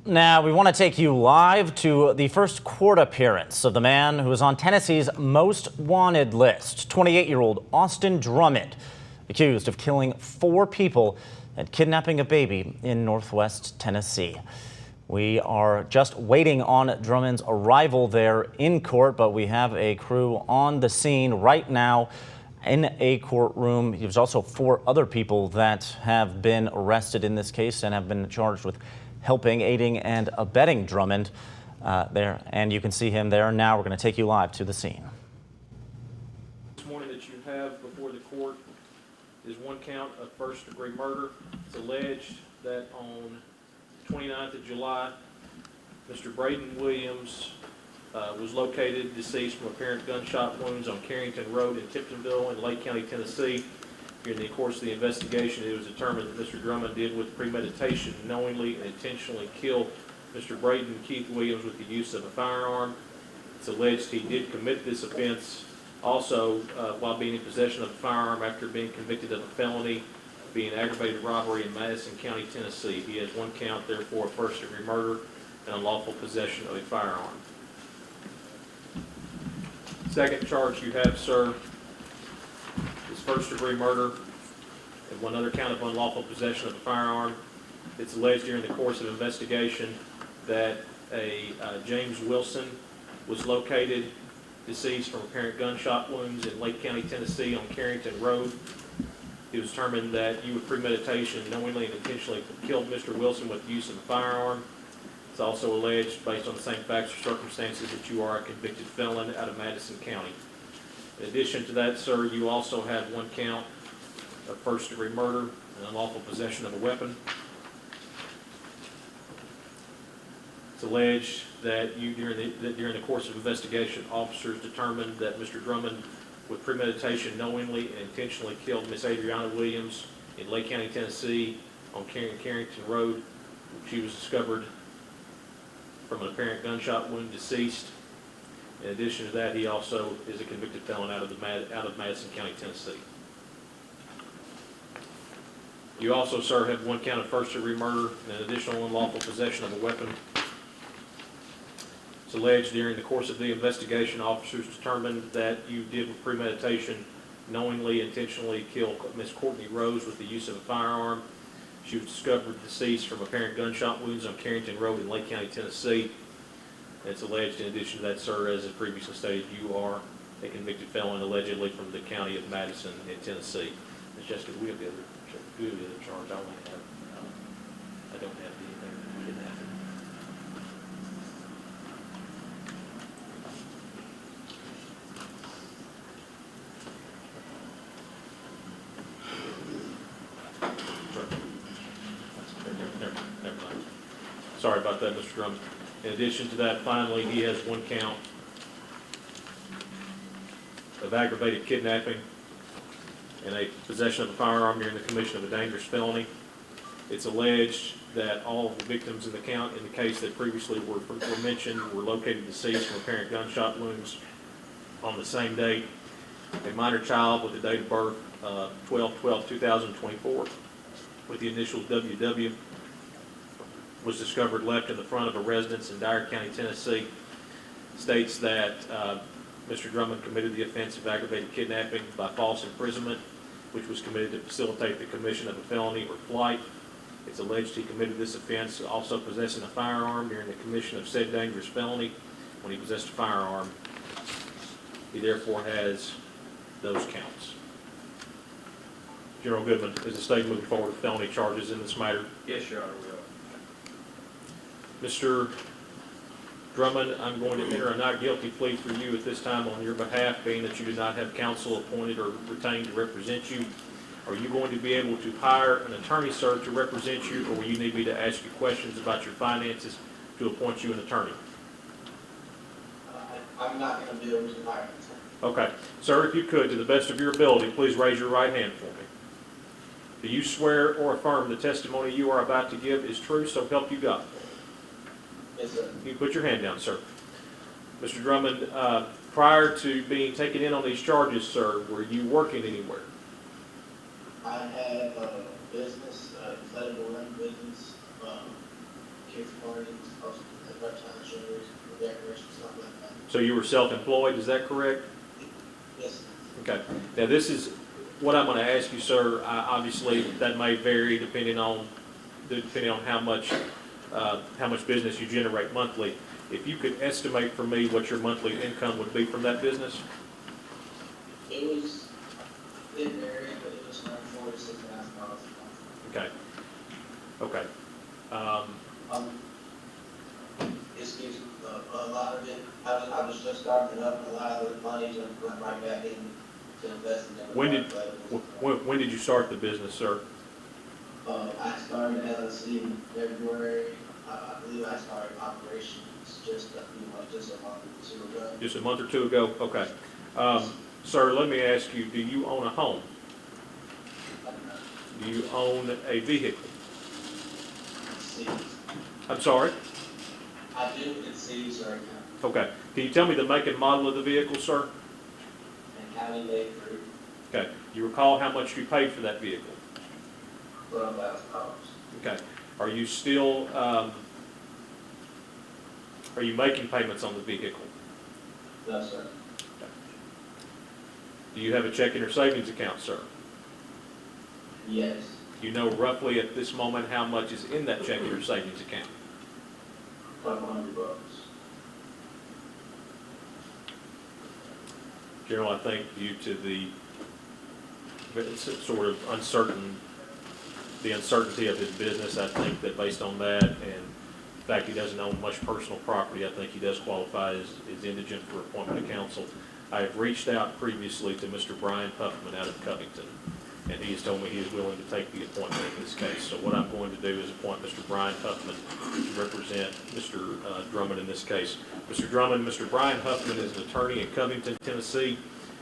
Now, we want to take you live to the first court appearance of the man who is on Tennessee's most wanted list, 28-year-old Austin Drummond, accused of killing 4 people and kidnapping a baby in Northwest Tennessee. We are just waiting on Drummond's arrival there in court, but we have a crew on the scene right now in a courtroom. There's also 4 other people that have been arrested in this case and have been charged with helping, aiding, and abetting Drummond there. And you can see him there now. We're going to take you live to the scene. This morning that you have before the court is 1 count of first-degree murder. It's alleged that on 29th of July, Mr. Braden Williams was located deceased from apparent gunshot wounds on Carrington Road in Tiptonville in Lake County, Tennessee. During the course of the investigation, it was determined that Mr. Drummond did with premeditation knowingly and intentionally kill Mr. Braden Keith Williams with the use of a firearm. It's alleged he did commit this offense also while being in possession of a firearm after being convicted of a felony, being aggravated robbery in Madison County, Tennessee. He has 1 count, therefore, of first-degree murder and unlawful possession of a firearm. Second charge you have, sir, is first-degree murder and 1 other count of unlawful possession of a firearm. It's alleged during the course of investigation that a James Wilson was located deceased from apparent gunshot wounds in Lake County, Tennessee on Carrington Road. It was determined that you with premeditation knowingly and intentionally killed Mr. Wilson with the use of a firearm. It's also alleged, based on the same facts or circumstances, that you are a convicted felon out of Madison County. In addition to that, sir, you also have 1 count of first-degree murder and unlawful possession of a weapon. It's alleged that you, during the course of investigation, officers determined that Mr. Drummond, with premeditation, knowingly and intentionally killed Miss Adriana Williams in Lake County, Tennessee, on Carrington Road. She was discovered from an apparent gunshot wound, deceased. In addition to that, he also is a convicted felon out of Madison County, Tennessee. You also, sir, have 1 count of first-degree murder and an additional unlawful possession of a weapon. It's alleged during the course of the investigation, officers determined that you did with premeditation knowingly, intentionally kill Miss Courtney Rose with the use of a firearm. She was discovered deceased from apparent gunshot wounds on Carrington Road in Lake County, Tennessee. It's alleged, in addition to that, sir, as previously stated, you are a convicted felon allegedly from the county of Madison in Tennessee. Ms. Jessica, we have the other charge. I don't have the kidnapping. Never mind. Sorry about that, Mr. Drummond. In addition to that, finally, he has 1 count of aggravated kidnapping and a possession of a firearm during the commission of a dangerous felony. It's alleged that all of the victims in the case that previously were mentioned were located deceased from apparent gunshot wounds on the same date. A minor child with the date of birth 12/12/2024 with the initials WW was discovered left in the front of a residence in Dyer County, Tennessee. States that Mr. Drummond committed the offense of aggravated kidnapping by false imprisonment, which was committed to facilitate the commission of a felony or flight. It's alleged he committed this offense also possessing a firearm during the commission of said dangerous felony. When he possessed a firearm, he therefore has those counts. General Goodman, is the state moving forward with felony charges in this matter? Yes, Your Honor, we are. Mr. Drummond, I'm going to enter a not guilty plea for you at this time on your behalf, being that you do not have counsel appointed or retained to represent you. Are you going to be able to hire an attorney, sir, to represent you, or will you need me to ask you questions about your finances to appoint you an attorney? I'm not going to be able to hire an attorney. Okay. Sir, if you could, to the best of your ability, please raise your right hand for me. Do you swear or affirm the testimony you are about to give is true, so help you God? Yes, sir. You put your hand down, sir. Mr. Drummond, prior to being taken in on these charges, sir, were you working anywhere? I have a business, inflatable ring business, kids' parties, at part-time shows, decorations, stuff like that. So you were self-employed, is that correct? Yes, Okay. Now, this is what I'm going to ask you, sir. Obviously, that may vary depending on how much business you generate monthly. If you could estimate for me what your monthly income would be from that business? it varied, but it was around $4,000 to $6,000 a month. Okay. Okay. Excuse me, a lot of it, I was just starting it up, and a lot of the money just went right back in to investing in. When did you start the business, sir? I started LLC in February. I believe I started operations just a month or two ago. Just a month or two ago? Okay. Sir, let me ask you, do you own a home? Do you own a vehicle? I'm sorry? I do, it's cities right now, Okay. Can you tell me the make and model of the vehicle, sir? and county made through Okay. You recall how much you paid for that vehicle? $12,000. Okay. Are you still, are you making payments on the vehicle? No, sir. Do you have a checking or savings account, sir? Yes, Do you know roughly at this moment how much is in that checking or savings account? $500. General, I think due to the sort of the uncertainty of his business, I think that based on that and the fact he doesn't own much personal property, I think he does qualify as indigent for appointment of counsel. I have reached out previously to Mr. Brian Huffman out of Covington, and he has told me he is willing to take the appointment in this case. So what I'm going to do is appoint Mr. Brian Huffman to represent Mr. Drummond in this case. Mr. Drummond, Mr. Brian Huffman is an attorney in Covington, Tennessee.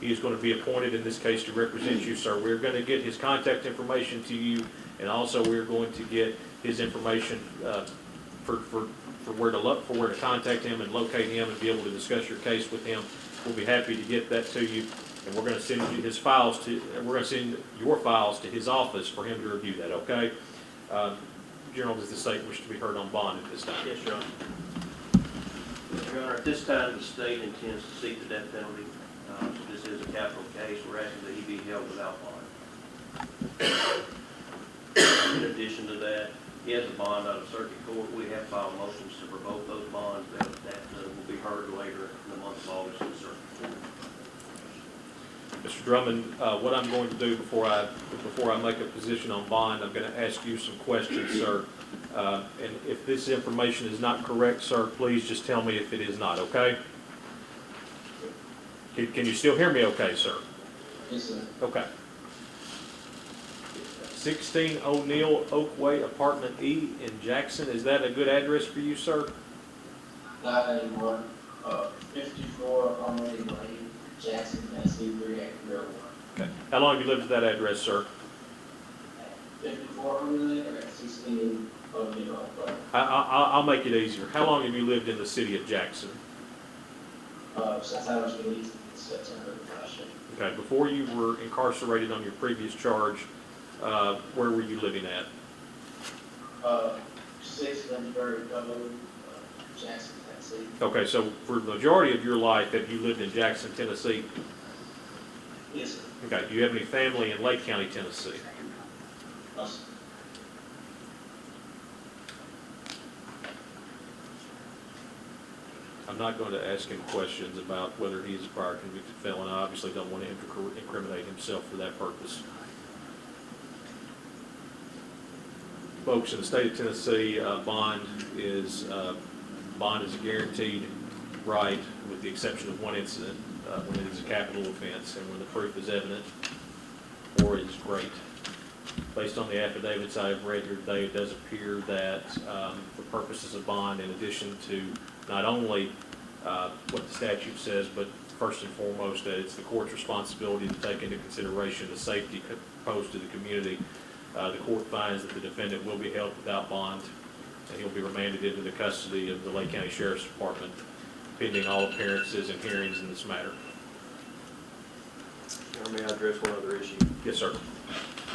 He is going to be appointed in this case to represent you, sir. We're going to get his contact information to you, and also we're going to get his information for where to contact him and locate him and be able to discuss your case with him. We'll be happy to get that to you, and we're going to send you his files we're going to send your files to his office for him to review that. Okay? General, does the state wish to be heard on bond at this time? Yes, Your Honor. Your Honor, at this time, the state intends to seek the death penalty. This is a capital case. We're asking that he be held without bond. In addition to that, he has a bond out of circuit court. We have filed motions to revoke those bonds. That will be heard later in the month of August in circuit court. Mr. Drummond, what I'm going to do before I make a position on bond, I'm going to ask you some questions, sir. And if this information is not correct, sir, please just tell me if it is not, okay? Can you still hear me okay, sir? Yes, sir. Okay. 16 O'Neill Oakway, Apartment E in Jackson. Is that a good address for you, sir? Not anymore. 54 Armory Lane, Jackson, Tennessee, 38301. Okay. How long have you lived at that address, sir? 54 Armory Lane or 16 O'Neill? I'll make it easier. How long have you lived in the city of Jackson? Since I was released in September of last year. Okay. Before you were incarcerated on your previous charge, where were you living at? 6 Lynchburg Road, Jackson, Tennessee. Okay, so for the majority of your life, have you lived in Jackson, Tennessee? Yes, sir. Okay, do you have any family in Lake County, Tennessee? No, sir. I'm not going to ask him questions about whether he is a prior convicted felon. I obviously don't want to incriminate himself for that purpose. Folks, in the state of Tennessee, bond is a guaranteed right, with the exception of one incident, when it is a capital offense and when the proof is evident or is great. Based on the affidavits I have read here today, it does appear that for purposes of bond, in addition to not only what the statute says, but first and foremost that it's the court's responsibility to take into consideration the safety posed to the community. The court finds that the defendant will be held without bond, and he'll be remanded into the custody of the Lake County Sheriff's Department, pending all appearances and hearings in this matter. Your Honor, may I address one other issue? Yes, sir.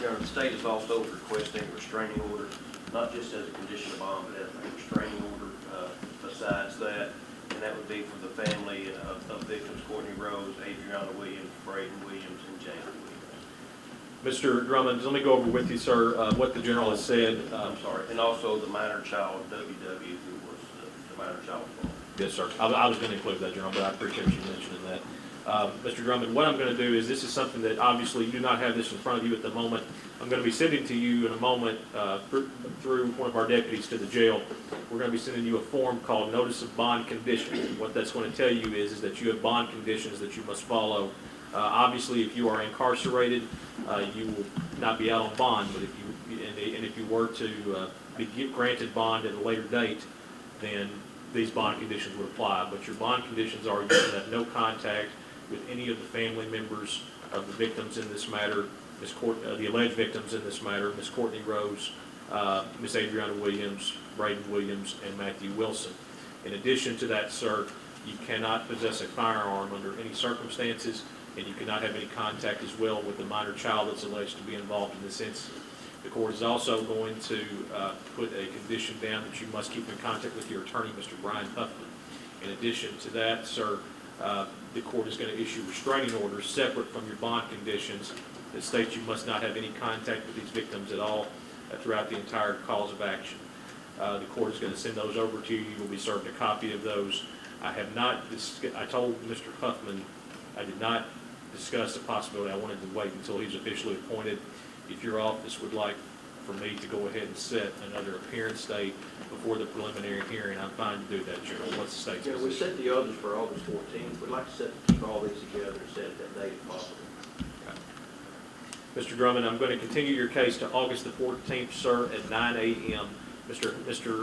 Your Honor, the state is also requesting a restraining order not just as a condition of bond, but as a restraining order besides that. And that would be for the family of victims Courtney Rose, Adriana Williams, Braden Williams, and James Williams. Mr. Drummond, let me go over with you, sir, what the general has said. I'm sorry, and also the minor child, WW, who was the minor child. Yes, sir. I was going to include that, General, but I appreciate you mentioning that. Mr. Drummond, what I'm going to do is, this is something that obviously you do not have this in front of you at the moment. I'm going to be sending to you in a moment through one of our deputies to the jail. We're going to be sending you a form called Notice of Bond Conditions. What that's going to tell you is that you have bond conditions that you must follow. Obviously, if you are incarcerated, you will not be out on bond, but if you were to be granted bond at a later date, then these bond conditions would apply. But your bond conditions are: you should have no contact with any of the family members of the victims in this matter, the alleged victims in this matter, Miss Courtney Rose, Miss Adriana Williams, Braden Williams, and Matthew Wilson. In addition to that, sir, you cannot possess a firearm under any circumstances, and you cannot have any contact as well with the minor child that's alleged to be involved in this incident. The court is also going to put a condition down that you must keep in contact with your attorney, Mr. Brian Huffman. In addition to that, sir, the court is going to issue restraining orders separate from your bond conditions that state you must not have any contact with these victims at all throughout the entire cause of action. The court is going to send those over to you. You will be served a copy of those. I told Mr. Huffman I did not discuss the possibility. I wanted to wait until he's officially appointed. If your office would like for me to go ahead and set another appearance date before the preliminary hearing, I'm fine to do that, General. What's the state's position? We set the others for August 14th. We'd like to keep all these together and set it that date if possible. Okay. Mr. Drummond, I'm going to continue your case to August the 14th, sir, at 9 a.m. Mr.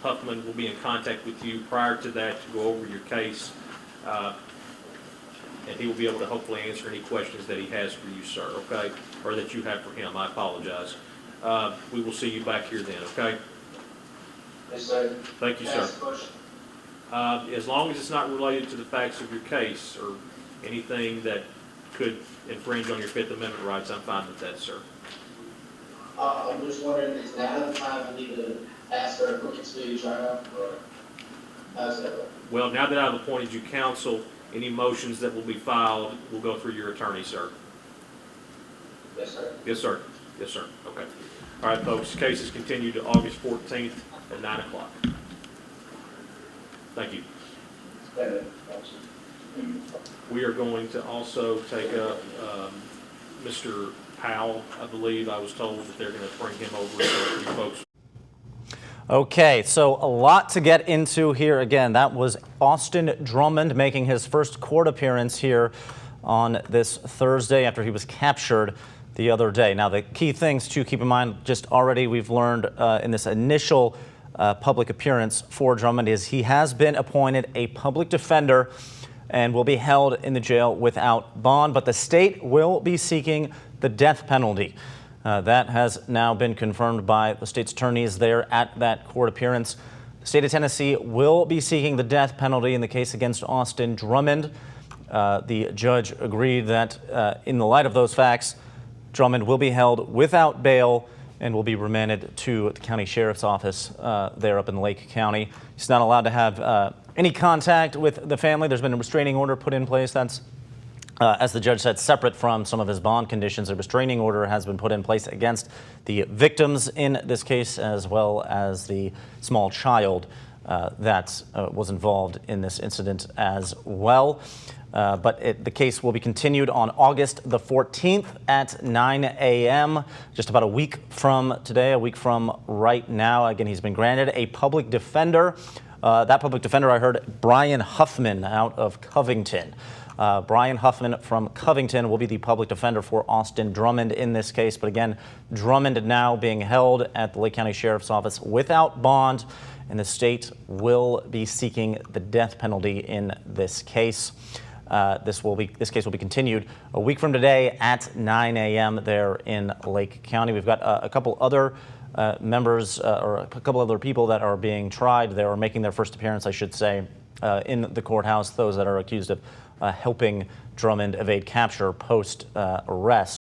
Huffman will be in contact with you prior to that to go over your case, and he will be able to hopefully answer any questions that he has for you, sir, okay? Or that you have for him. I apologize. We will see you back here then, okay? Yes, sir. Thank you, Can I sir. ask a question? As long as it's not related to the facts of your case or anything that could infringe on your Fifth Amendment rights, I'm fine with that, sir. I'm just wondering, is now the time I need to ask for a quick speedy trial, or how's that work? Well, now that I've appointed you counsel, any motions that will be filed will go through your attorney, sir. Yes, sir. Yes, sir. Yes, sir. Okay. All right, folks, case is continued to August 14th at 9 o'clock. Thank you. We are going to also take up Mr. Powell, I believe. I was told that they're going to bring him over so you folks. Okay, so a lot to get into here. Again, that was Austin Drummond making his first court appearance here on this Thursday after he was captured the other day. Now, the key things to keep in mind, just already we've learned in this initial public appearance for Drummond, is he has been appointed a public defender and will be held in the jail without bond, but the state will be seeking the death penalty. That has now been confirmed by the state's attorneys there at that court appearance. The state of Tennessee will be seeking the death penalty in the case against Austin Drummond. The judge agreed that in the light of those facts, Drummond will be held without bail and will be remanded to the county sheriff's office there up in Lake County. He's not allowed to have any contact with the family. There's been a restraining order put in place. That's as the judge said, separate from some of his bond conditions. A restraining order has been put in place against the victims in this case, as well as the small child that was involved in this incident as well. But the case will be continued on August the 14th at 9 a.m., just about a week from today, a week from right now. Again, he's been granted a public defender. That public defender, I heard, Brian Huffman out of Covington. Brian Huffman from Covington will be the public defender for Austin Drummond in this case. But again, Drummond now being held at the Lake County Sheriff's Office without bond, and the state will be seeking the death penalty in this case. This case will be continued a week from today at 9 a.m. there in Lake County. We've got a couple other members or a couple other people that are being tried. They are making their first appearance, I should say, in the courthouse, those that are accused of helping Drummond evade capture post-arrest.